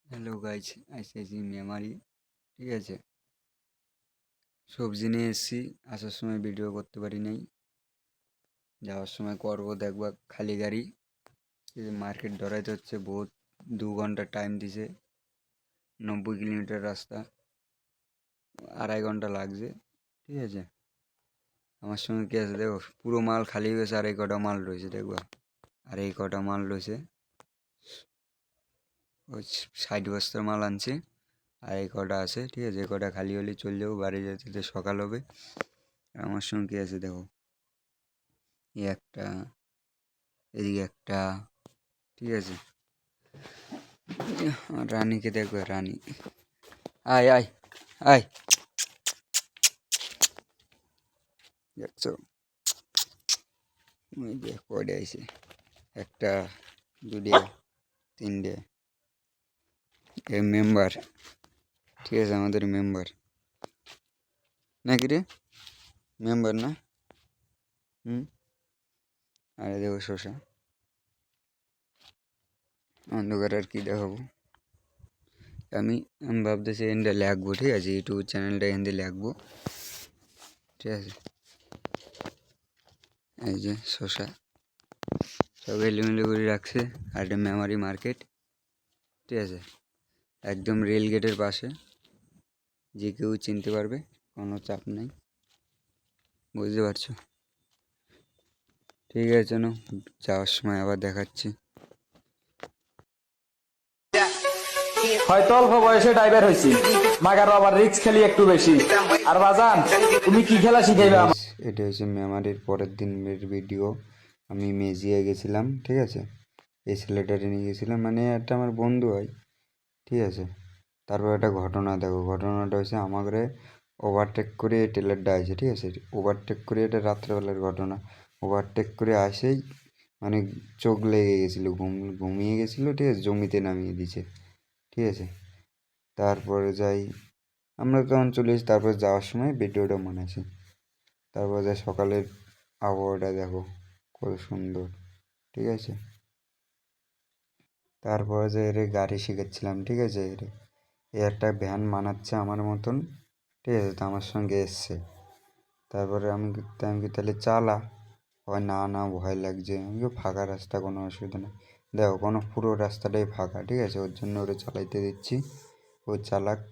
Hello guys, ICICI Memari. ঠিক আছে, সবজি নিয়ে এসেছি। আসার সময় ভিডিও করতে পারি নাই, যাওয়ার সময় করবো। দেখবা খালি গাড়ি। মার্কেট ধরাইতে হচ্ছে বহুত, 2 ঘন্টা টাইম দিছে। 90 কিলোমিটার রাস্তা, 2.5 ঘন্টা লাগছে। ঠিক আছে, আমার সঙ্গে কি আছে দেখো, পুরো মাল খালি হয়ে গেছে। আর এই কটা মাল রয়েছে দেখবা, আর এই কটা মাল রয়েছে। ওই 60 বস্তার মাল আনছে, আর এই কটা আছে। ঠিক আছে, এই কটা খালি হলে চলে যাবো বাড়ি, যেতে সকাল হবে। আর আমার সঙ্গে কি আছে দেখো, এই একটা, এদিকে একটা। ঠিক আছে, আমার রানীকে দেখবে, রানী আয় আয় আয়, দেখছো ওই যে কয়টা আইছে, একটা, দুটে, তিনটে। এ মেম্বার, ঠিক আছে, আমাদের মেম্বার নাকি রে, মেম্বার না? আরে দেখো শশা, অন্ধকার আর কি দেখাবো। আমি আমি ভাবতেছি এখানটা লিখবো। ঠিক আছে, ইউটিউব চ্যানেলটা এখান লিখবো। ঠিক আছে, এই যে শশা সব এলোমেলো করে রাখছে। আর এটা মেমারি মার্কেট। ঠিক আছে, একদম রেল গেটের পাশে, যে কেউ চিনতে পারবে, কোনো চাপ নেই। বুঝতে পারছো? ঠিক আছে, চলো যাওয়ার সময় আবার দেখাচ্ছি। হয়তো অল্প বয়সে ড্রাইভার হয়েছি, মাগার আবার রিক্স খেলি একটু বেশি। আর বাজান, তুমি কি খেলা শিখাইবে আমার? এটা হচ্ছে মেমারির পরের দিনের ভিডিও। আমি মেজিয়ে গেছিলাম। ঠিক আছে, এই ছেলেটারে নিয়ে গেছিলাম, মানে একটা আমার বন্ধু হয়। ঠিক আছে, তারপর একটা ঘটনা দেখো। ঘটনাটা হচ্ছে আমাকে ওভারটেক করে এই টেলারটা আসে। ঠিক আছে, ওভারটেক করে, এটা রাত্রেবেলার ঘটনা। ওভারটেক করে আসেই মানে চোখ লেগে গেছিলো, ঘুমিয়ে গেছিলো। ঠিক আছে, জমিতে নামিয়ে দিছে। ঠিক আছে, তারপরে যাই, আমরা তখন চলে এসেছি। তারপর যাওয়ার সময় ভিডিওটা মনে আছে। তারপর যাই, সকালের আবহাওয়াটা দেখো কত সুন্দর। ঠিক আছে, তারপরে যে এর গাড়ি শিখাচ্ছিলাম। ঠিক আছে, এ একটা ভ্যান বানাচ্ছে আমার মতন। ঠিক আছে, তো আমার সঙ্গে এসছে। তারপরে আমি কি তাহলে চালা, হয় না না ভয় লাগছে। আমি ফাঁকা রাস্তা, কোনো অসুবিধা নেই। দেখো, কোনো পুরো রাস্তাটাই ফাঁকা। ঠিক আছে, ওর জন্য ওরা চালাইতে দিচ্ছি, ও চালাক।